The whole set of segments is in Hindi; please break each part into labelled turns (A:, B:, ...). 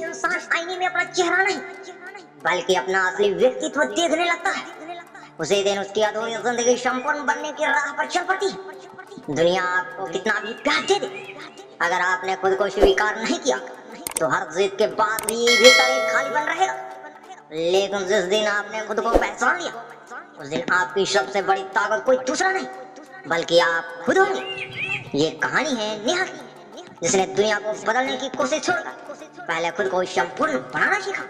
A: इंसान आईने में अपना चेहरा नहीं बल्कि अपना असली व्यक्तित्व देखने लगता है, उसी दिन उसकी अधूरी जिंदगी संपूर्ण बनने की राह पर चल पड़ती है। दुनिया आपको कितना भी प्यार दे दे, अगर आपने खुद को स्वीकार नहीं किया तो हर जीत के बाद भी भीतर एक खालीपन रहेगा। लेकिन जिस दिन आपने खुद को पहचान लिया उस दिन आपकी सबसे बड़ी ताकत कोई दूसरा नहीं बल्कि आप खुद होंगे। ये कहानी है नेहा की, जिसने दुनिया को बदलने की कोशिश छोड़कर पहले खुद को संपूर्ण बनाना सीखा।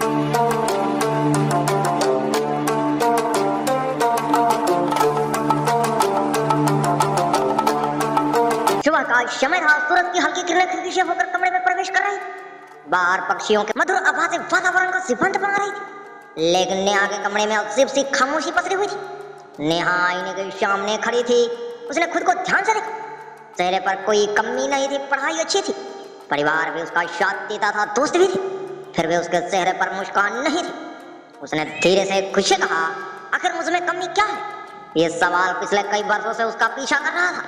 A: सुबह का समय था, सूरज की हल्की किरणें खिड़की से होकर कमरे में प्रवेश कर रही थी। बाहर पक्षियों के मधुर आवाजें वातावरण को जीवंत बना रही थी, लेकिन नेहा के कमरे में अजीब सी खामोशी पसरी हुई थी। नेहा आईने के सामने खड़ी थी, उसने खुद को ध्यान से देखा। चेहरे पर कोई कमी नहीं थी, पढ़ाई अच्छी थी, परिवार भी उसका साथ देता था, दोस्त भी थे, फिर भी उसके चेहरे पर मुस्कान नहीं थी। उसने धीरे से खुद से कहा, आखिर मुझमें कमी क्या है? ये सवाल पिछले कई वर्षों से उसका पीछा कर रहा था।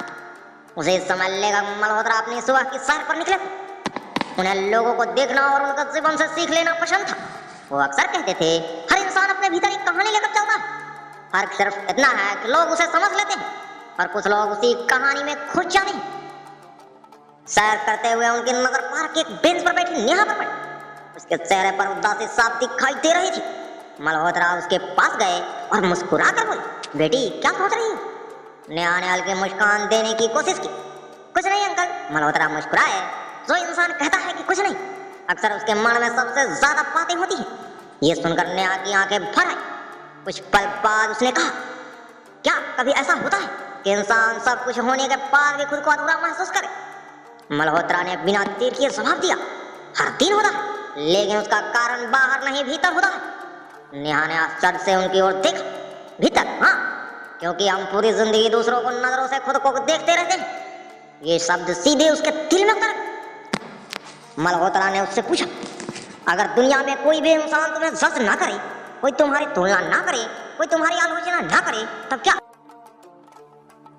A: उसे समझ लेगा मल्होत्रा अपनी सुबह की सैर पर निकले। उन्हें लोगों को देखना और उनका जीवन से सीख लेना पसंद था। वो अक्सर कहते थे, हर इंसान अपने भीतर एक कहानी लेकर चलता है, फर्क सिर्फ इतना है कि लोग उसे समझ लेते हैं और कुछ लोग उसी कहानी में खो जाते हैं। सैर करते हुए उनकी नजर पार्क के एक बेंच पर बैठी नेहा पर पड़ी। उसके चेहरे पर उदासी साफ दिखाई दे रही थी। मल्होत्रा उसके पास गए और मुस्कुरा कर बोले, बेटी क्या सोच रही हो? नेहा ने हल्की मुस्कान देने की कोशिश की। कुछ नहीं अंकल, मल्होत्रा मुस्कुराए। जो इंसान कहता है कि कुछ नहीं, अक्सर उसके मन में सबसे ज्यादा बातें होती है। ये सुनकर नेहा की आंखें भर आई। कुछ पल बाद उसने कहा, क्या कभी ऐसा होता है कि इंसान सब कुछ होने के बाद भी खुद को अधूरा महसूस करे? मल्होत्रा ने बिना देर किए जवाब दिया, हर दिन होता है, लेकिन उसका कारण बाहर नहीं भीतर होता है। नेहा ने आश्चर्य से उनकी ओर देखा। भीतर? हाँ, क्योंकि हम पूरी जिंदगी दूसरों को नजरों से खुद को देखते रहते हैं। ये शब्द सीधे उसके दिल में उतर। मल्होत्रा ने उससे पूछा, अगर दुनिया में कोई भी इंसान तुम्हें जज ना करे, कोई तुम्हारी तुलना ना करे, कोई तुम्हारी आलोचना ना करे, तब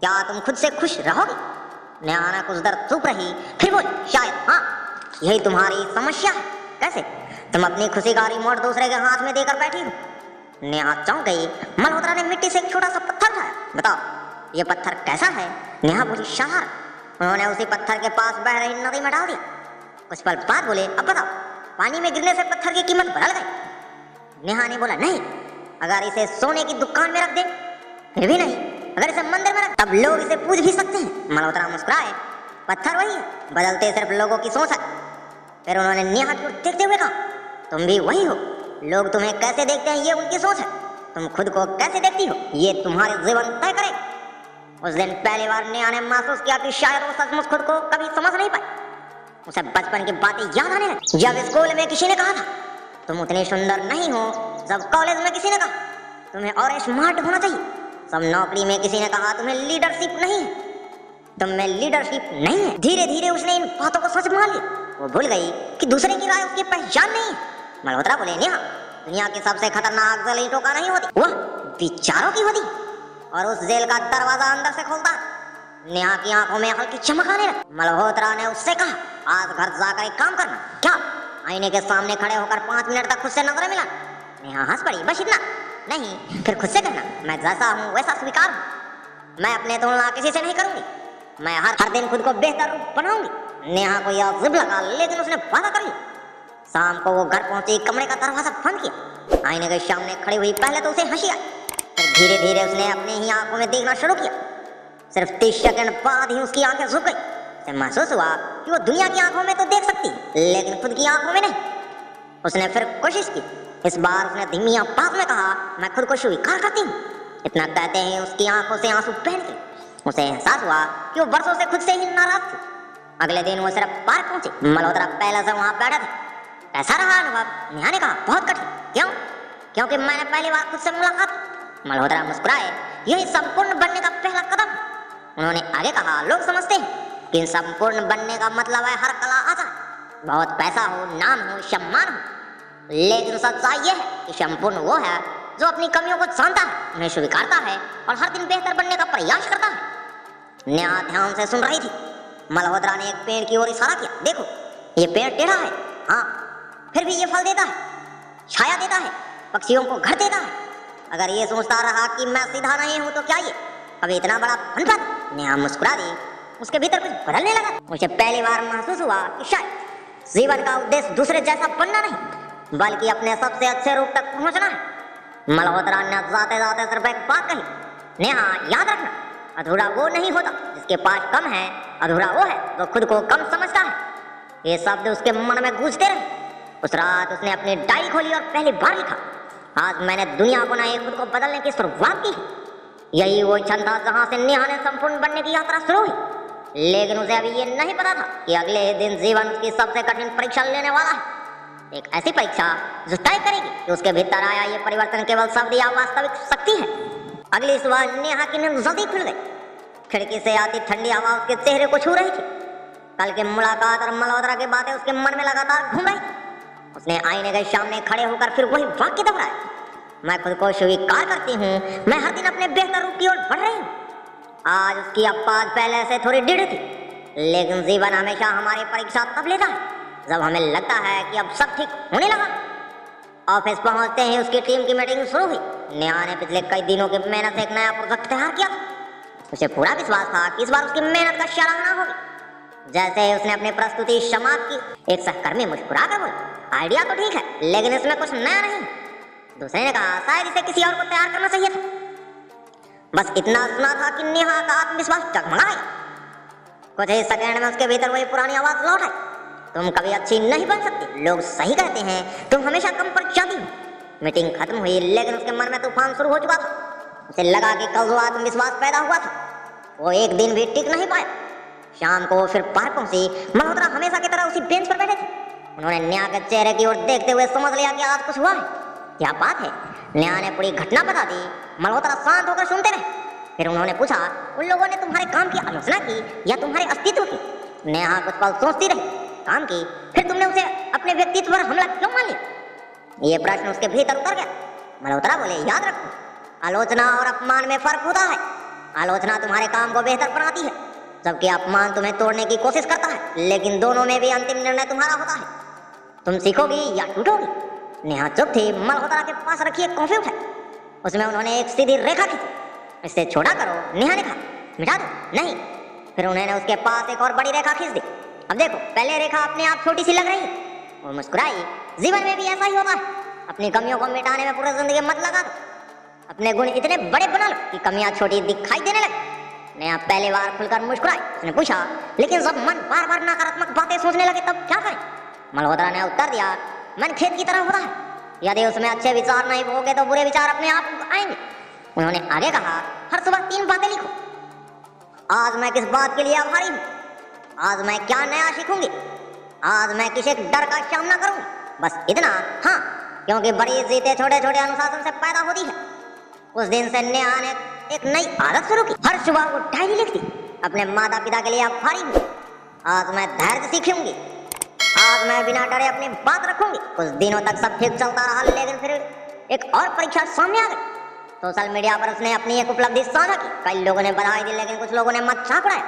A: क्या तुम खुद से खुश रहोगे? नेहा ने कुछ देर चुप रही, फिर बोली, शायद हाँ, यही तुम्हारी समस्या है। कैसे? तुम अपनी खुशी का रिमोट दूसरे के हाथ में देकर बैठी हो। नेहा चौंक गई। मल्होत्रा ने मिट्टी से एक छोटा सा पत्थर उठाया। बताओ, ये पत्थर कैसा है? नेहा बोली, शानदार। उन्होंने उसी पत्थर के पास बह रही नदी में डाल दिया। कुछ पल बाद बोले, अब बताओ, पानी में गिरने से पत्थर की कीमत बदल गई? नेहा ने बोला, नहीं, अगर इसे सोने की दुकान में रख दे फिर भी नहीं, अगर इसे मंदिर में रख तब लोग इसे पूज भी सकते हैं। मल्होत्रा मुस्कुराए। पत्थर वही है, बदलते सिर्फ लोगों की सोच है। फिर उन्होंने नेहा की ओर देखते हुए कहा, तुम भी वही हो, लोग तुम्हें कैसे देखते हैं ये उनकी सोच है, तुम खुद को कैसे देखती हो ये तुम्हारे जीवन तय करे। उस दिन पहली बार नेहा ने महसूस किया कि शायद वो सचमुच खुद को कभी समझ नहीं पाई। उसे बचपन की बातें याद आने लगी। जब स्कूल में किसी ने कहा था, तुम उतनी सुंदर नहीं हो, जब कॉलेज में किसी ने कहा, तुम्हें और स्मार्ट होना चाहिए, सब नौकरी में किसी ने कहा, तुम्हें लीडरशिप नहीं है, तुम में लीडरशिप नहीं है। धीरे धीरे उसने इन बातों को सच मान लिया। वो भूल गई कि दूसरे की राय उसकी पहचान नहीं है। मल्होत्रा बोले, नेहा, दुनिया की सबसे खतरनाक जेल ईंटों का नहीं होती, वह विचारों की होती, और उस जेल का दरवाजा अंदर से खुलता है। नेहा की आंखों में हल्की चमक आने लगी। मल्होत्रा ने उससे कहा, आज घर जाकर एक काम करना। क्या? आईने के सामने खड़े होकर 5 मिनट तक खुद से नजरें मिलाना। नेहा हंस पड़ी, बस इतना? नहीं, फिर खुद से कहना, मैं जैसा हूँ वैसा स्वीकार हूँ, मैं अपने तुलना किसी से नहीं करूंगी, मैं हर दिन खुद को बेहतर रूप बनाऊंगी। नेहा को यह अजीब लगा, लेकिन उसने वादा कर लिया। शाम को वो घर पहुंची, कमरे का दरवाजा बंद किया, आईने के सामने खड़ी हुई। पहले तो उसे हंसी आई, फिर धीरे धीरे उसने अपने ही आंखों में देखना शुरू किया। सिर्फ 30 सेकंड बाद ही उसकी आंखें झुक गई। उसे महसूस हुआ कि वो दुनिया की आंखों में तो देख सकती, लेकिन खुद की आंखों में नहीं। उसने फिर कोशिश की। इस बार उसने धीमी आवाज में कहा, मैं खुद को स्वीकार करती हूँ। इतना कहते ही उसकी आंखों से आंसू बह निकले। उसे एहसास हुआ कि वो बरसों से खुद से ही नाराज थी। अगले दिन वो सिर्फ पार्क पहुंची। मल्होत्रा पहले से वहां बैठा था। कैसा रहा अनुभव? नेहा ने कहा, बहुत कठिन। क्यों? क्योंकि मैंने पहली बार खुद से मुलाकात। मल्होत्रा मुस्कुराए। यही संपूर्ण बनने का पहला कदम। उन्होंने आगे कहा, लोग समझते हैं कि संपूर्ण बनने का मतलब है हर कला आ जाए, बहुत पैसा हो, नाम हो, सम्मान हो, लेकिन सच्चाई यह है कि संपूर्ण वो है जो अपनी कमियों को जानता है, उन्हें स्वीकारता है और हर दिन बेहतर बनने का प्रयास करता है। नेहा ध्यान से सुन रही थी। मल्होत्रा ने एक पेड़ की ओर इशारा किया। देखो, ये पेड़ टेढ़ा है। हाँ, फिर भी ये फल देता है, छाया देता है, पक्षियों को घर देता है। अगर ये सोचता रहा कि मैं सीधा नहीं हूं तो क्या ये अभी इतना बड़ा फनपत। नेहा मुस्कुरा दी। उसके भीतर कुछ बदलने लगा। मुझे पहली बार महसूस हुआ कि शायद जीवन का उद्देश्य दूसरे जैसा बनना नहीं बल्कि अपने सबसे अच्छे रूप तक पहुंचना है। मल्होत्रा ने जाते जाते सिर्फ एक बात कही, नेहा याद रखना, अधूरा वो नहीं होता जिसके पास कम है, अधूरा वो है जो खुद को कम समझता है। ये शब्द उसके मन में गूंजते रहे। उस रात उसने अपनी डायरी खोली और पहली बार लिखा, आज मैंने दुनिया को नहीं खुद को बदलने की शुरुआत की। यही वो क्षण था जहां से नेहा ने संपूर्ण बनने की यात्रा शुरू हुई। लेकिन उसे अभी ये नहीं पता था कि अगले दिन जीवन उसकी सबसे कठिन परीक्षा लेने वाला है। एक ऐसी परीक्षा जो तय करेगी कि उसके भीतर आया ये परिवर्तन केवल शब्द या वास्तविक शक्ति है। अगली सुबह नेहा की नींद जल्दी खुल गई। खिड़की से आती ठंडी हवा उसके चेहरे को छू रही थी। कल की मुलाकात और मल्होत्रा की बातें उसके मन में लगातार घूम रही। उसने आईने के सामने खड़े होकर फिर वही वाक्य दोहराया, मैं खुद को स्वीकार करती हूँ, मैं हर दिन अपने बेहतर रूप की ओर बढ़ रही हूँ। आज उसकी आवाज पहले से थोड़ी दृढ़ थी, लेकिन जीवन हमेशा हमारी परीक्षा तब लेता है जब हमें लगता है कि अब सब ठीक होने लगा। ऑफिस पहुंचते ही उसकी टीम की मीटिंग शुरू हुई। नेहा ने पिछले कई दिनों की मेहनत से एक नया प्रोजेक्ट तैयार किया। उसे पूरा विश्वास था कि इस बार उसकी मेहनत का सराहना होगी। जैसे ही उसने अपनी प्रस्तुति समाप्त की, एक सहकर्मी मुस्कुरा कर बोला, आइडिया तो ठीक है लेकिन इसमें कुछ नया नहीं। दूसरे ने कहा, शायद इसे किसी और को तैयार करना चाहिए था। बस इतना सुना था कि नेहा का आत्मविश्वास डगमगा गया। कुछ ही सेकंड में उसके भीतर वही पुरानी आवाज लौट आई, तुम कभी अच्छी नहीं बन सकती, लोग सही कहते हैं, तुम हमेशा कम पर जाती हो। मीटिंग खत्म हुई लेकिन उसके मन में तूफान शुरू हो चुका था। उसे लगा कि कल जो आत्मविश्वास पैदा हुआ था वो एक दिन भी टिक नहीं पाया। शाम को फिर पार्क पहुंची। मल्होत्रा हमेशा की तरह उसी बेंच पर बैठे थे। उन्होंने नेहा के चेहरे की ओर देखते हुए समझ लिया कि आज कुछ हुआ है। क्या बात है? नेहा ने पूरी घटना बता दी। मल्होत्रा शांत होकर सुनते रहे। फिर उन्होंने पूछा, उन लोगों ने तुम्हारे काम की आलोचना की या तुम्हारे अस्तित्व की? नेहा कुछ पल सोचती रही। काम की? फिर तुमने उसे अपने व्यक्तित्व पर हमला क्यों मान लिया? ये प्रश्न उसके भीतर उतर गया। मल्होत्रा बोले, याद रखो, आलोचना और अपमान में फर्क होता है। आलोचना तुम्हारे काम को बेहतर बनाती है जबकि अपमान तुम्हें तोड़ने की कोशिश करता है, लेकिन दोनों में भी अंतिम निर्णय तुम्हारा होता है। तुम सीखोगी या टूटोगी। नेहा चुप थी। मल्होत्रा के पास रखी एक कॉफी उठाई। उसमें उन्होंने एक सीधी रेखा खींची। इसे छोटा करो, नेहा ने कहा। मिटा दो? नहीं। फिर उन्होंने उसके पास एक और बड़ी रेखा खींच दी। अब देखो, पहले रेखा अपने आप छोटी सी लग रही है। वो मुस्कुराई। जीवन में भी ऐसा ही होता है। अपनी कमियों को मिटाने में पूरी जिंदगी मत लगा दो। अपने गुण इतने बड़े बना लो कि कमियां छोटी दिखाई देने लगे। नेहा पहली बार खुलकर मुस्कुराई। उसने पूछा, लेकिन जब मन बार बार नकारात्मक बातें सोचने लगे तब क्या करें? मल्होत्रा ने उत्तर दिया, मन खेत की तरह होता है, यदि उसमें अच्छे विचार नहीं बोगे तो बुरे विचार अपने आप आएंगे। उन्होंने आगे कहा, हर सुबह 3 बातें लिखो। आज मैं किस बात के लिए आभारी हूँ, आज मैं क्या नया सीखूंगी, आज मैं किसी डर का सामना करूंगी। बस इतना। हाँ, क्योंकि बड़ी जीतें छोटे छोटे अनुशासन से पैदा होती है। उस दिन से नेहा ने एक नई आदत शुरू की। हर सुबह वो डायरी लिखती, अपने माता पिता के लिए आभारी हूँ, आज मैं धैर्य सीखूंगी, आज मैं बिना डरे अपनी बात रखूंगी। कुछ दिनों तक सब ठीक चलता रहा, लेकिन फिर एक और परीक्षा सामने आ गई। सोशल मीडिया पर उसने अपनी एक उपलब्धि साझा की। कई लोगों ने बधाई दी, लेकिन कुछ लोगों ने मजाक उड़ाया।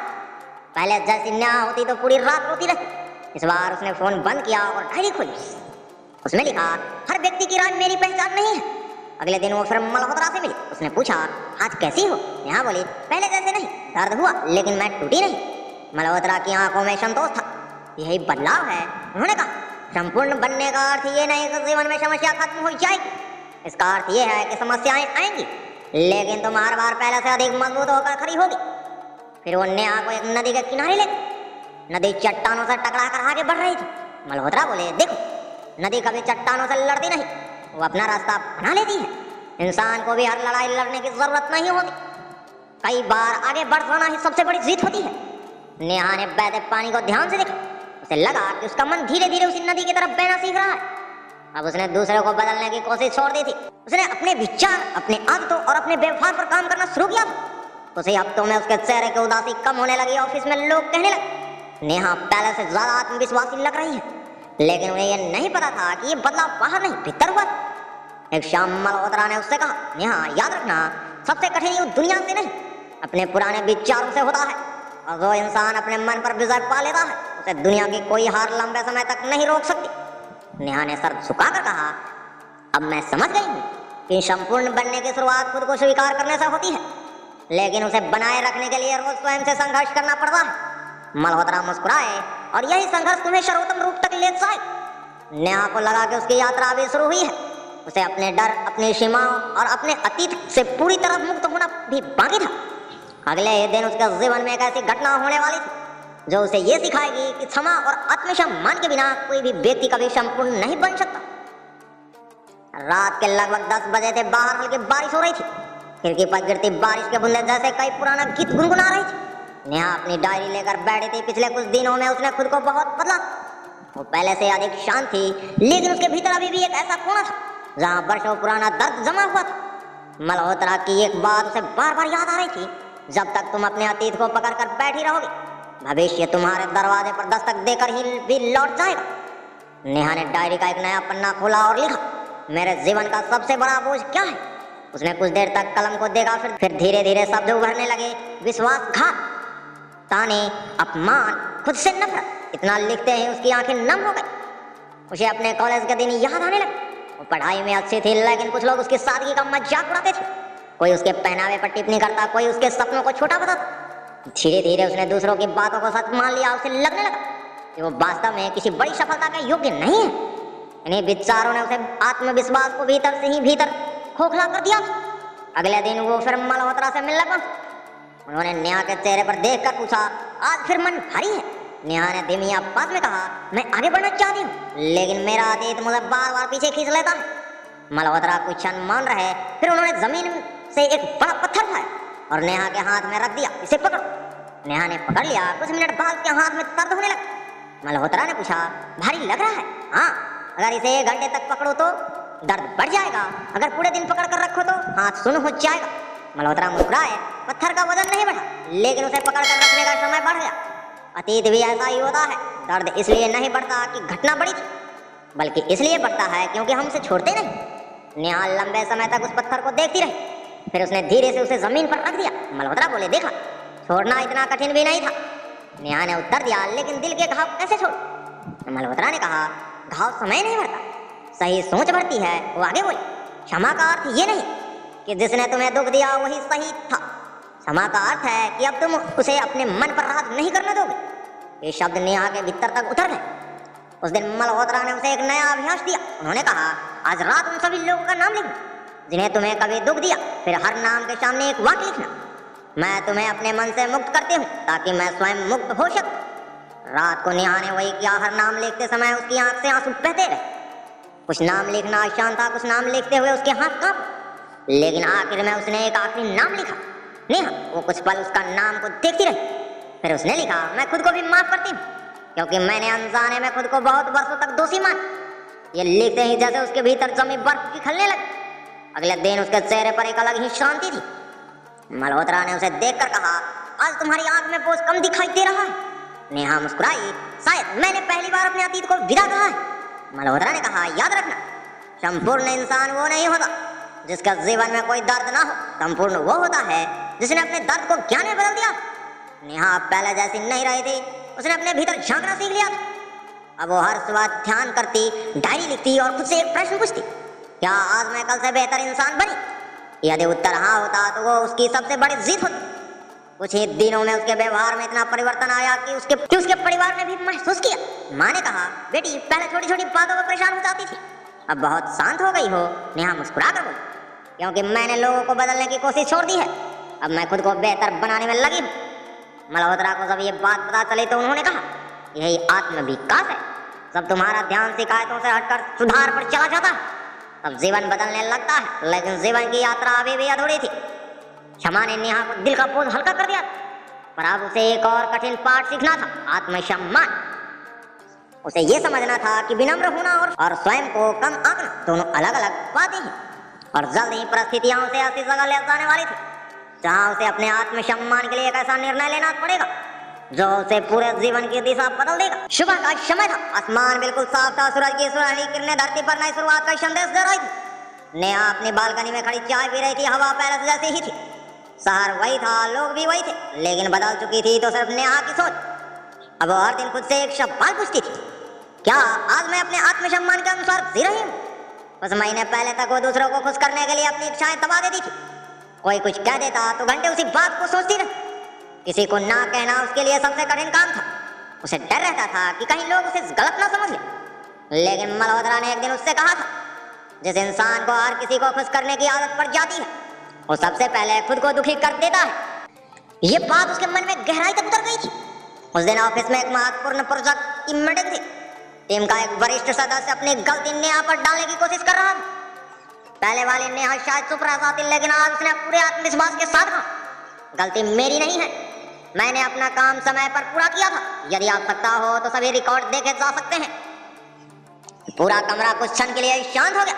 A: पहले जैसी नेहा होती तो पूरी रात रोती रही। इस बार उसने फोन बंद किया और डायरी खोली। उसमें लिखा, हर व्यक्ति की राय मेरी पहचान नहीं है। अगले दिन वो फिर मल्होत्रा से मिली। उसने पूछा, आज कैसी हो? नेहा बोली, पहले जैसे नहीं, दर्द हुआ लेकिन मैं टूटी नहीं। मल्होत्रा की आंखों में संतोष था। यही बदलाव है। उन्होंने कहा, संपूर्ण बनने का अर्थ ये नहीं कि जीवन में समस्या खत्म हो जाएगी। इसका अर्थ ये है कि समस्याएं आएंगी, लेकिन तुम हर बार पहले से अधिक मजबूत होकर खड़ी होगी। फिर वो नेहा को एक नदी के किनारे ले गई। नदी चट्टानों से टकरा कर आगे बढ़ रही थी। मल्होत्रा बोले, देखो, नदी कभी चट्टानों से लड़ती नहीं, वो अपना रास्ता बना लेती है। इंसान को भी हर लड़ाई लड़ने की जरूरत नहीं होती। कई बार आगे बढ़ जाना ही सबसे बड़ी जीत होती है। नेहा ने बहते पानी को ध्यान से देखा। उसे लगा कि उसका मन धीरे धीरे उसी नदी की तरफ बहना सीख रहा है। अब उसने दूसरे को बदलने की कोशिश छोड़ दी थी। उसने अपने विचार, अपने आदतों और अपने व्यवहार पर काम करना शुरू किया था। कुछ ही हफ्तों में उसके चेहरे की उदासी कम होने लगी। ऑफिस में लोग कहने लगे, नेहा पहले से ज्यादा आत्मविश्वासी लग रही है। लेकिन उन्हें यह नहीं पता था कि ये बदलाव बाहर नहीं, भीतर हुआ। एक शाम मल्होत्रा ने उससे कहा, नेहा, याद रखना, सबसे कठिन युद्ध दुनिया से नहीं, अपने पुराने विचारों से होता है। और जो इंसान अपने मन पर विजय पा लेता है, उसे दुनिया की कोई हार लंबे समय तक नहीं रोक सकती। नेहा ने सर झुकाकर कहा, अब मैं समझ गई हूँ कि संपूर्ण बनने की शुरुआत खुद को स्वीकार करने से होती है, लेकिन उसे बनाए रखने के लिए रोज स्वयं से संघर्ष करना पड़ता है। मल्होत्रा मुस्कुराए और यही संघर्ष तुम्हें सर्वोत्तम रूप तक ले जाए। नेहा को लगा कि उसकी यात्रा अभी शुरू हुई है। उसे अपने डर, अपनी सीमाओं और अपने अतीत से पूरी तरह मुक्त होना भी बाकी था। अगले ही दिन उसके जीवन में एक ऐसी घटना होने वाली थी जो उसे ये सिखाएगी कि क्षमा और आत्मसम्मान के बिना कोई भी व्यक्ति कभी संपूर्ण नहीं बन सकता। रात के लगभग 10 बजे थे। बाहर हल्की बारिश हो रही थी। खिड़की पर गिरती बारिश के बूंदे जैसे कई पुराना गीत गुनगुना रही थी। नेहा अपनी डायरी लेकर बैठी थी। पिछले कुछ दिनों में उसने खुद को बहुत बदला। वो पहले से अधिक शांत थी, लेकिन उसके भीतर अभी भी एक ऐसा कोना था जहाँ वर्षों पुराना दर्द जमा हुआ था। मल्होत्रा की एक बात उसे बार बार याद आ रही थी, जब तक तुम अपने अतीत को पकड़कर बैठी रहोगे, भविष्य तुम्हारे दरवाजे पर दस्तक देकर ही भी लौट जाएगा। नेहा ने डायरी का एक नया पन्ना खोला और लिखा, मेरे जीवन का सबसे बड़ा बोझ क्या है। उसने कुछ देर तक कलम को देखा, फिर धीरे धीरे शब्द उभरने लगे। विश्वासघात, ताने, अपमान, खुद से नफरत। इतना लिखते ही उसकी आंखें नम हो गई। उसे अपने कॉलेज के दिन याद आने लगे। वो पढ़ाई में अच्छी थी, लेकिन कुछ लोग उसकी सादगी का मजाक उड़ाते थे। कोई उसके पहनावे पर टिप्पणी करता, कोई उसके सपनों को छोटा बताता। धीरे धीरे उसने दूसरों की बातों को सच मान लिया। उसे लगने लगा कि वो वास्तव में किसी बड़ी सफलता के योग्य नहीं है। इन्हीं विचारों ने उसे आत्मविश्वास को भीतर से ही भीतर खोखला कर दिया। अगले दिन वो फिर मल्होत्रा से मिलने पहुंचा। उन्होंने नेहा के चेहरे पर देखकर पूछा, आज फिर मन भारी है। नेहा ने धीमी आवाज में कहा, मैं आगे बढ़ना चाहती हूँ, लेकिन मेरा अतीत मुझे बार बार पीछे खींच लेता है। मल्होत्रा कुछ क्षण मौन रहे, फिर उन्होंने जमीन से एक बड़ा पत्थर उठाया और नेहा के हाथ में रख दिया, इसे पकड़ो। नेहा ने पकड़ लिया। कुछ मिनट बाद उसके हाथ में दर्द होने लगा। मल्होत्रा ने पूछा, भारी लग रहा है? हाँ, अगर इसे 1 घंटे तक पकड़ो तो दर्द बढ़ जाएगा, अगर पूरे दिन पकड़ कर रखो तो हाथ सुन्न हो जाएगा। मल्होत्रा मुस्कुराए। पत्थर का वजन नहीं बढ़ा, लेकिन उसे पकड़ कर रखने का समय बढ़ गया। अतीत भी ऐसा ही होता है। दर्द इसलिए नहीं बढ़ता कि घटना बड़ी थी, बल्कि इसलिए बढ़ता है क्योंकि हम उसे छोड़ते नहीं। नेहा लंबे समय तक उस पत्थर को देखती रही, फिर उसने धीरे से उसे जमीन पर रख दिया। मल्होत्रा बोले, देखा, छोड़ना इतना कठिन भी नहीं था। नेहा ने उत्तर दिया, लेकिन दिल के घाव कैसे छोड़? मल्होत्रा ने कहा, घाव समय नहीं भरता, सही सोच भरती है। वो आगे बोले, क्षमा का अर्थ ये नहीं कि जिसने तुम्हें दुख दिया वही सही था। क्षमा का अर्थ है कि अब तुम उसे अपने मन पर राज नहीं करने दोगे। ये शब्द नेहा के भीतर तक उतर गए। उस दिन मल्होत्रा ने उसे एक नया अभ्यास दिया। उन्होंने कहा, आज रात उन सभी लोगों का नाम लिखना जिन्हें तुम्हें कभी दुख दिया, फिर हर नाम के सामने एक वाक्य लिखना, मैं तुम्हें अपने मन से मुक्त करती हूँ ताकि मैं स्वयं मुक्त हो सकूं। रात को नेहा ने वही किया। हर नाम लिखते समय उसकी आंख से आंसू बहते रहे। कुछ नाम लिखना आसान था, कुछ नाम लिखते हुए उसके हाथ कांपे, लेकिन आखिर में उसने एक आखिरी नाम लिखा, नेहा। वो कुछ पल उसका नाम को देखती रही, फिर उसने लिखा, मैं खुद को भी माफ करती हूँ क्योंकि मैंने अनजाने में खुद को बहुत वर्षों तक दोषी माना। ये लिखते ही जैसे उसके भीतर जमी बर्फ पिघलने लगी। अगले दिन उसके चेहरे पर एक अलग ही शांति थी। मल्होत्रा ने उसे देखकर कहा, आज तुम्हारी आंख में बोझ कम दिखाई दे रहा है। नेहा मुस्कुराई, शायद मैंने पहली बार अपने अतीत को विदा कहा है। मल्होत्रा ने कहा, याद रखना, संपूर्ण इंसान वो नहीं होता जिसका जीवन में कोई दर्द ना हो। संपूर्ण वो होता है जिसने अपने दर्द को ज्ञान में बदल दिया। नेहा पहले जैसी नहीं रही थी। उसने अपने भीतर झांकना सीख लिया था। अब वो हर सुबह ध्यान करती, डायरी लिखती और खुद से एक प्रश्न पूछती, क्या आज मैं कल से बेहतर इंसान बनी? यदि उत्तर हाँ होता तो वो उसकी सबसे बड़ी जीत होती। कुछ ही दिनों में उसके व्यवहार में इतना परिवर्तन आया कि उसके परिवार ने भी महसूस किया। माँ ने कहा, बेटी पहले छोटी छोटी बातों पर परेशान हो जाती थी, अब बहुत शांत हो गई हो। नेहा मुस्कुरा कर बोली, क्योंकि मैंने लोगों को बदलने की कोशिश छोड़ दी है। अब मैं खुद को बेहतर बनाने में लगी हूँ। मल्होत्रा को जब ये बात पता चली तो उन्होंने कहा, यही आत्मविकास है। जब तुम्हारा ध्यान शिकायतों से हटकर सुधार पर चला जाता है तब जीवन बदलने लगता है। लेकिन जीवन की यात्रा अभी भी अधूरी थी। क्षमा ने नेहा को दिल का बोझ हल्का कर दिया, पर अब उसे एक और कठिन पाठ सीखना था, आत्मसम्मान। उसे ये समझना था कि विनम्र होना और स्वयं को कम आंकना दोनों अलग अलग बातें हैं। और जल्द ही परिस्थितियां उसे ऐसी जगह ले जाने वाली थी जहां उसे अपने आत्मसम्मान के लिए एक ऐसा निर्णय लेना पड़ेगा जो उसे पूरे जीवन की दिशा बदल देगा। सुबह का समय था। आसमान बिल्कुल साफ था। सूरज की सुनहरी किरणें धरती पर नई शुरुआत का संदेश दे रही थी। नेहा अपनी बालकनी में खड़ी चाय पी रही थी। हवा पहले से जैसी ही थी। शहर वही था, लोग भी वही थे, लेकिन बदल चुकी थी तो सिर्फ नेहा की सोच। अब वो हर दिन खुद से एक सवाल पूछती थी, क्या आज मैं अपने आत्मसम्मान के अनुसार जी रही हूँ? कुछ महीने पहले तक वो दूसरों को खुश करने के लिए अपनी इच्छाएं दबा देती थी। कोई कुछ कह देता तो घंटे उसी बात को सोचती रही। किसी को ना कहना उसके लिए सबसे कठिन काम था। उसे डर रहता था कि कहीं लोग उसे गलत ना समझ ले। लेकिन मल्होत्रा ने एक दिन उससे कहा था, जिस इंसान को हर किसी को खुश करने की आदत पड़ जाती है वो सबसे पहले खुद को दुखी कर देता है। ये बात उसके मन में गहराई तक उतर गई थी। उस दिन ऑफिस में एक महत्वपूर्ण प्रोजेक्ट की मीटिंग थी। टीम का एक वरिष्ठ सदस्य अपनी गलती नेहा पर डालने की कोशिश कर रहा था। पहले वाली नेहा शायद चुप रह जाती, लेकिन आज उसने पूरे आत्मविश्वास के साथ कहा, गलती मेरी नहीं है, मैंने अपना काम समय पर पूरा किया था। यदि आवश्यकता हो तो सभी रिकॉर्ड देखे जा सकते हैं। पूरा कमरा कुछ क्षण के लिए शांत हो गया।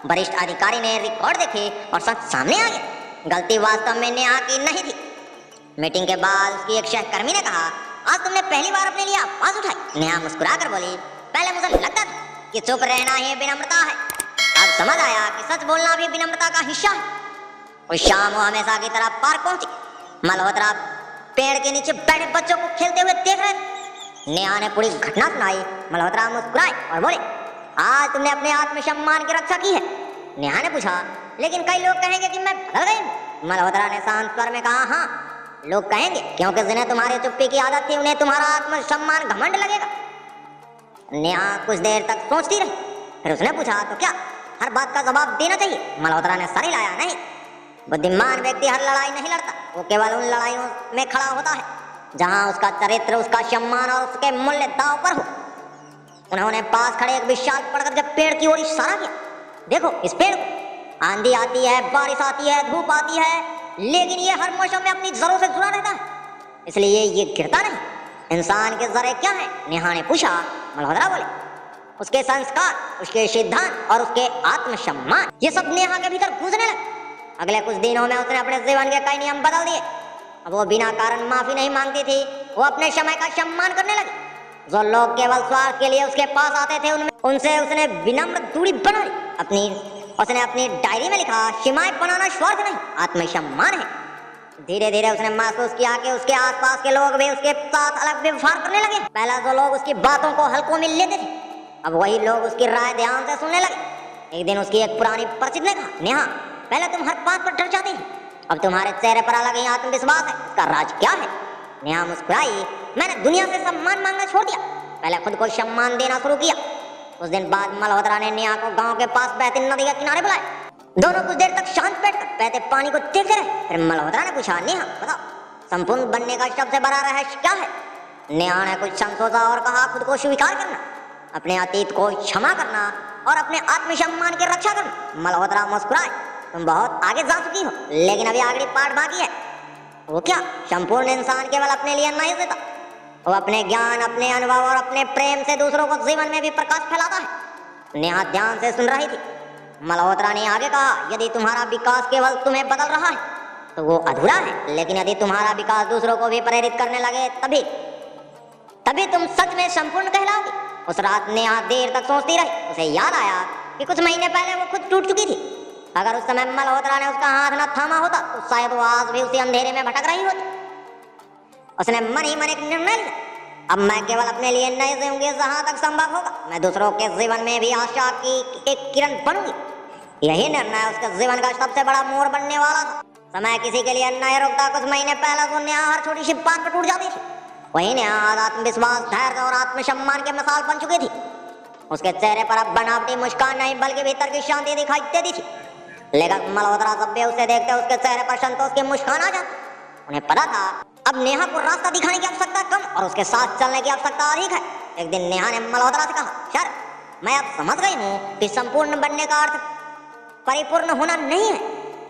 A: वरिष्ठ अधिकारी ने रिकॉर्ड देखे और सच सामने आ गया। गलती वास्तव में नेहा की नहीं थी। मीटिंग के बाद उसकी एक सहकर्मी ने कहा, आज तुमने पहली बार अपने लिए आवाज उठाई। नेहा मुस्कुराकर बोली, पहले मुझे लगता था कि चुप रहना ही विनम्रता है। अब समझ आया कि सच बोलना भी विनम्रता का हिस्सा है। उस शाम वो हमेशा की तरह पार्क पहुंची। मल्होत्रा पेड़ के नीचे बैठे बच्चों को खेलते हुए देख रहे थे। नेहा ने पूरी घटना सुनाई। मल्होत्रा मुस्कुराए और बोले, आज तुमने अपने आत्मसम्मान की रक्षा की है। नेहा ने पूछा, लेकिन कई लोग कहेंगे कि मैं बदल गई हूं। मल्होत्रा ने शांत स्वर में कहा, हाँ लोग कहेंगे, क्योंकि जिन्हें तुम्हारे चुप्पी की आदत थी उन्हें तुम्हारा आत्मसम्मान घमंड लगेगा। नेहा कुछ देर तक सोचती रही, फिर उसने पूछा, तो क्या हर बात का जवाब देना चाहिए? मल्होत्रा ने सर हिलाया, नहीं। बुद्धिमान व्यक्ति हर लड़ाई नहीं लड़ता, वो केवल उन लड़ाइयों में खड़ा होता है जहां उसका चरित्र, उसका सम्मान और उसके मूल्य दांव पर हो। उन्होंने पास खड़े एक विशाल पड़कर जब पेड़ की ओर इशारा किया, देखो इस पेड़ को, आंधी आती है, बारिश आती है, धूप आती है, लेकिन ये हर मौसम में अपनी जड़ों से जुड़ा रहता है, इसलिए ये गिरता नहीं। इंसान के जरे क्या है? नेहा ने पूछा। मल्होत्रा बोले, उसके संस्कार, उसके सिद्धांत और उसके आत्मसम्मान। ये सब नेहा के भीतर गूंजने लगे। अगले कुछ दिनों में उसने अपने जीवन के कई नियम बदल दिए। अब वो बिना कारण माफी नहीं मांगती थी, वो अपने समय का सम्मान करने लगी। जो लोग केवल स्वार्थ के लिए उसके पास आते थे उनसे उसने विनम्र दूरी बना ली। उसने अपनी डायरी में लिखा, सीमाएं बनाना स्वार्थ नहीं, आत्मसम्मान है। धीरे धीरे उसने महसूस किया कि उसके आसपास के लोग भी उसके साथ अलग व्यवहार करने लगे। पहले जो लोग उसकी बातों को हल्कों में लेते थे, अब वही लोग उसकी राय ध्यान से सुनने लगे। एक दिन उसकी एक पुरानी परिचित ने कहा, नेहा पहले तुम हर बात पर डर जाती थी, अब तुम्हारे चेहरे पर अलग ही आत्मविश्वास है, इसका राज क्या है? नेहा मुस्कुराई, मैंने दुनिया से सम्मान मांगना छोड़ दिया, पहले खुद को सम्मान देना शुरू किया। उस दिन बाद मल्होत्रा ने नेहा को गांव के पास बहती नदी के किनारे बुलाया। दोनों कुछ देर तक शांत बैठकर बहते पानी को देखते रहे। फिर मल्होत्रा ने पूछा, नेहा बताओ, संपूर्ण बनने का सबसे बड़ा रहस्य क्या है? नेहा ने कुछ क्षण सोचा और कहा, खुद को स्वीकार करना, अपने अतीत को क्षमा करना और अपने आत्मसम्मान की रक्षा करना। मल्होत्रा मुस्कुराए, तुम बहुत आगे जा चुकी हो, लेकिन अभी आखिरी पार्ट बाकी है। वो क्या? संपूर्ण इंसान केवल अपने लिए नहीं जीता, वो अपने ज्ञान, अपने अनुभव और अपने प्रेम से दूसरों को जीवन में भी प्रकाश फैलाता है। नेहा ध्यान से सुन रही थी। मल्होत्रा ने आगे कहा, यदि तुम्हारा विकास केवल तुम्हें बदल रहा है तो वो अधूरा है, लेकिन यदि तुम्हारा विकास दूसरों को भी प्रेरित करने लगे तभी तुम सच में संपूर्ण कहलाओगे। उस रात नेहा देर तक सोचती रही। उसे याद आया कि कुछ महीने पहले वो खुद टूट चुकी थी। अगर उस समय मल्होत्रा ने उसका हाथ न थामा होता तो शायद वो आज भी उसी अंधेरे में भटक रही होती। उसने मन ही मन एक निर्णय लिया, अब मैं केवल अपने लिए नहीं जीऊंगी, जहां तक संभव होगा मैं दूसरों के जीवन में भी आशा की एक किरण बनूंगी। यही निर्णय उसके जीवन का सबसे बड़ा मोड़ बनने वाला था। समय किसी के लिए नहीं रुकता। कुछ महीने पहले तो नेहा हर छोटी सी बात पर टूट जाती थी, वही नेहा आज आत्मविश्वास, धैर्य और आत्मसम्मान की मिसाल बन चुकी थी। उसके चेहरे पर अब बनावटी मुस्कान नहीं बल्कि भीतर की शांति दिखाई देती थी। लेकिन मल्होत्रा जब भी उसे देखते उसके चेहरे पर संतोष की मुस्कान आ जाती। उन्हें पता था अब नेहा को रास्ता दिखाने की आवश्यकता कम और उसके साथ चलने की आवश्यकता अधिक है। एक दिन नेहा ने मल्होत्रा से कहा, सर मैं अब समझ गई हूँ कि संपूर्ण बनने का अर्थ परिपूर्ण होना नहीं है,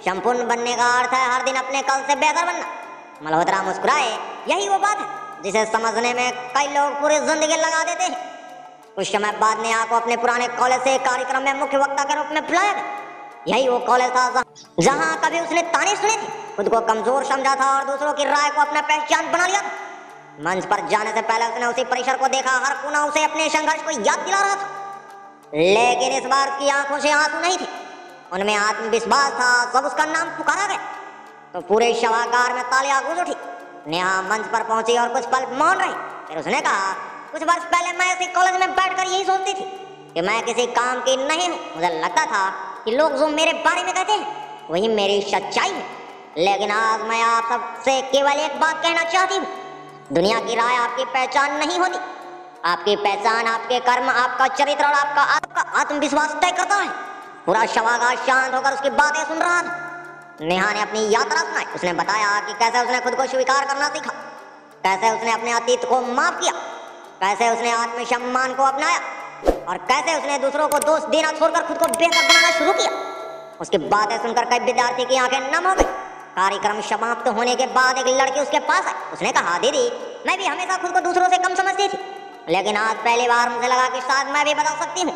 A: संपूर्ण बनने का अर्थ है हर दिन अपने कल से बेहतर बनना। मल्होत्रा मुस्कुराए, यही वो बात है जिसे समझने में कई लोग पूरी जिंदगी लगा देते हैं। कुछ समय बाद नेहा को अपने पुराने कॉलेज से कार्यक्रम में मुख्य वक्ता के रूप में बुलाया गया। यही वो कॉलेज था जहां कभी उसने ताने सुनी थी, खुद को कमजोर समझा था और दूसरों की राय को अपना पहचान बना लिया था। मंच पर जाने से पहले उसने उसी परिसर को देखा, हर कोना उसे अपने संघर्ष को याद दिला रहा था। लेकिन इस बार उसकी आंखों से आंसू नहीं थे, उनमें आत्मविश्वास था। जब उसका नाम पुकारा गया तो पूरे सभागार में तालियां गूंज उठी। नेहा मंच पर पहुंची और कुछ पल मौन रही। फिर उसने कहा, कुछ वर्ष पहले मैं इसी कॉलेज में बैठकर यही सोचती थी कि मैं किसी काम की नहीं हूँ। मुझे लगता था कि लोग जो मेरे बारे में कहते हैं वही मेरी सच्चाई है। लेकिन आज मैं आप सबसे केवल एक बात कहना चाहती हूँ, दुनिया की राय आपकी पहचान नहीं होती। आपकी पहचान आपके कर्म, आपका चरित्र और आपका आत्मविश्वास तय करता है। पूरा सभागार शांत होकर उसकी बातें सुन रहा था। नेहा ने अपनी यात्रा सुनाई। उसने बताया कि कैसे उसने खुद को स्वीकार करना सीखा, कैसे उसने अपने अतीत को माफ किया, कैसे उसने आत्मसम्मान को अपनाया और कैसे उसने दूसरों को दोष देना छोड़कर खुद को बेहतर बनाना शुरू किया। उसकी बातें सुनकर कई विद्यार्थी की आंखें नम हो गई। कार्यक्रम समाप्त होने के बाद एक लड़की उसके पास आई। उसने कहा, दीदी मैं भी हमेशा खुद को दूसरों से कम समझती थी, लेकिन आज पहली बार मुझे लगा कि शायद मैं भी बदल सकती हूँ।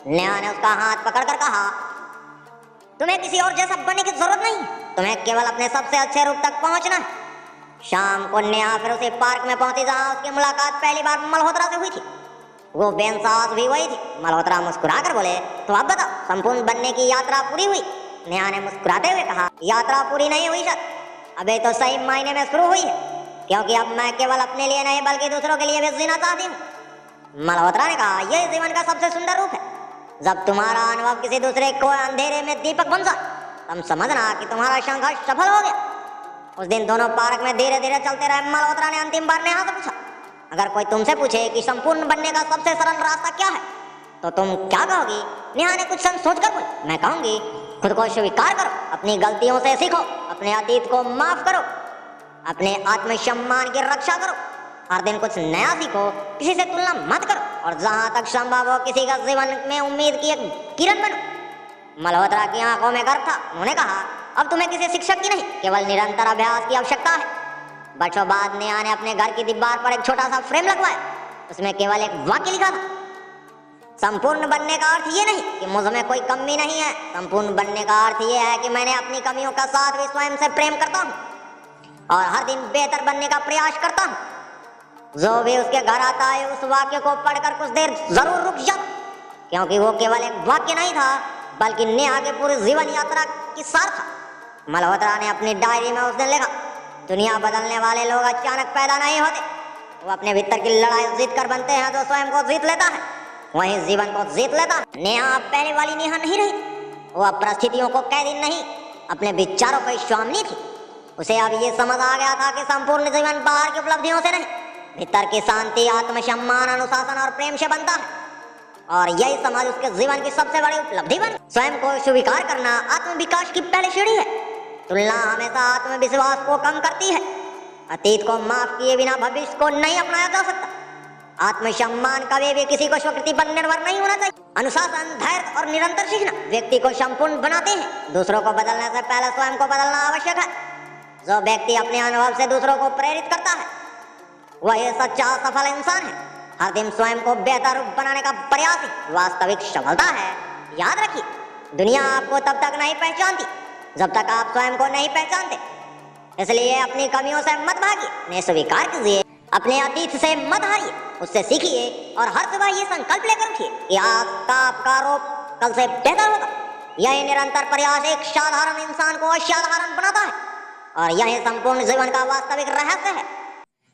A: नेहा ने उसका हाथ पकड़कर कहा, तुम्हें किसी और जैसा बनने की जरूरत नहीं है, तुम्हें केवल अपने सबसे अच्छे रूप तक पहुंचना है। शाम को नेहा फिर उसी पार्क में पहुंची जहां उसकी मुलाकात पहली बार मल्होत्रा से हुई थी। वो बेंसाज भी वही थी। मल्होत्रा मुस्कुराकर बोले, तो आप बताओ, संपूर्ण बनने की यात्रा पूरी हुई? नेहा ने मुस्कुराते हुए कहा, यात्रा पूरी नहीं हुई सर, अबे तो सही मायने में शुरू हुई है, क्योंकि अब मैं केवल अपने लिए नहीं बल्कि दूसरों के लिए भी जीना चाहती हूँ। मल्होत्रा ने कहा, यह जीवन का सबसे सुंदर रूप है। जब तुम्हारा अनुभव किसी दूसरे को अंधेरे में दीपक बन जाए, तुम समझना कि तुम्हारा संघर्ष सफल हो गया। उस दिन दोनों पार्क में धीरे धीरे चलते रहे। मल्होत्रा ने अंतिम बार नेहा से पूछा, अगर कोई तुमसे पूछे कि संपूर्ण बनने का सबसे सरल रास्ता क्या है तो तुम क्या कहोगी? नेहा ने कुछ क्षण सोचकर बोली, मैं कहूंगी, खुद को स्वीकार करो, अपनी गलतियों से सीखो, अपने अतीत को माफ करो, अपने आत्मसम्मान की रक्षा करो, हर दिन कुछ नया सीखो, किसी से तुलना मत करो और जहां तक संभव हो किसी का जीवन में उम्मीद की एक किरण बनो। मल्होत्रा की आंखों में गर्व था। उन्होंने कहा, अब तुम्हें किसी शिक्षक की नहीं, केवल निरंतर अभ्यास की आवश्यकता है। बरसों बाद नेहा ने अपने घर की दीवार पर एक छोटा सा फ्रेम लगवाया। उसमें केवल एक वाक्य लिखा था, संपूर्ण बनने का अर्थ ये नहीं कि मुझ में कोई कमी नहीं है, संपूर्ण बनने का अर्थ ये है कि मैंने अपनी कमियों का साथ भी स्वयं से प्रेम करता हूँ और हर दिन बेहतर बनने का प्रयास करता हूँ। जो भी उसके घर आता है उस वाक्य को पढ़कर कुछ देर जरूर रुक जाता, क्योंकि वो केवल एक वाक्य नहीं था बल्कि नेहा के पूरी जीवन यात्रा की सार था। मल्होत्रा ने अपनी डायरी में उस दिन लिखा, दुनिया बदलने वाले लोग अचानक पैदा नहीं होते, वो अपने भीतर की लड़ाई जीत कर बनते हैं। जो स्वयं को जीत लेता है वही जीवन को जीत लेता है। नेहा पहले वाली नेहा नहीं रही। वो अब परिस्थितियों को कैदी नहीं, अपने विचारों की स्वामिनी थी। उसे अब ये समझ आ गया था कि संपूर्ण जीवन बाहर की उपलब्धियों से नहीं, भीतर की शांति, आत्मसम्मान, अनुशासन और प्रेम से बनता है। और यही समझ उसके जीवन की सबसे बड़ी उपलब्धि बनी। स्वयं को स्वीकार करना आत्मविकास की पहली सीढ़ी है। तुलना हमेशा आत्मविश्वास को कम करती है। अतीत को माफ किए बिना भविष्य को नहीं अपनाया जा सकता। आत्मसम्मान कभी भी किसी को स्वीकृति पर निर्भर नहीं होना चाहिए। अनुशासन, धैर्य और निरंतर सीखना व्यक्ति को संपूर्ण बनाते हैं। दूसरों को बदलने से पहले स्वयं को बदलना आवश्यक है। जो व्यक्ति अपने अनुभव से दूसरों को प्रेरित करता है वह सच्चा सफल इंसान है। हर दिन स्वयं को बेहतर रूप बनाने का प्रयास ही वास्तविक सफलता है। याद रखिए, दुनिया आपको तब तक नहीं पहचानती जब तक आप स्वयं को नहीं पहचानते। इसलिए अपनी कमियों से मत भागिए, उन्हें स्वीकार कीजिए, अपने अतीत से मत हारिए, उससे सीखिए और हर सुबह ये संकल्प लेकर उठिए कि आज का आपका रूप कल से बेहतर होगा। यही निरंतर प्रयास एक साधारण इंसान को असाधारण बनाता है और यही संपूर्ण जीवन का वास्तविक रहस्य है।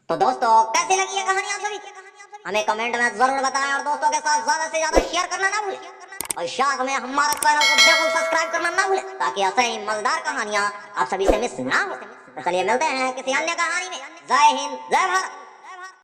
A: तो दोस्तों, कैसी लगी ये कहानी आप सभी? हमें कमेंट में जरूर बताएं और दोस्तों के साथ ज्यादा से ज्यादा शेयर करना ना भूलें और साथ में हमारा चैनल को बिल्कुल सब्सक्राइब करना ना भूलें ताकि ऐसे ही मजेदार कहानियां आप सभी से मिस ना हो। तो चलिए मिलते हैं किसी अन्य कहानी में। जय हिंद, जय भारत।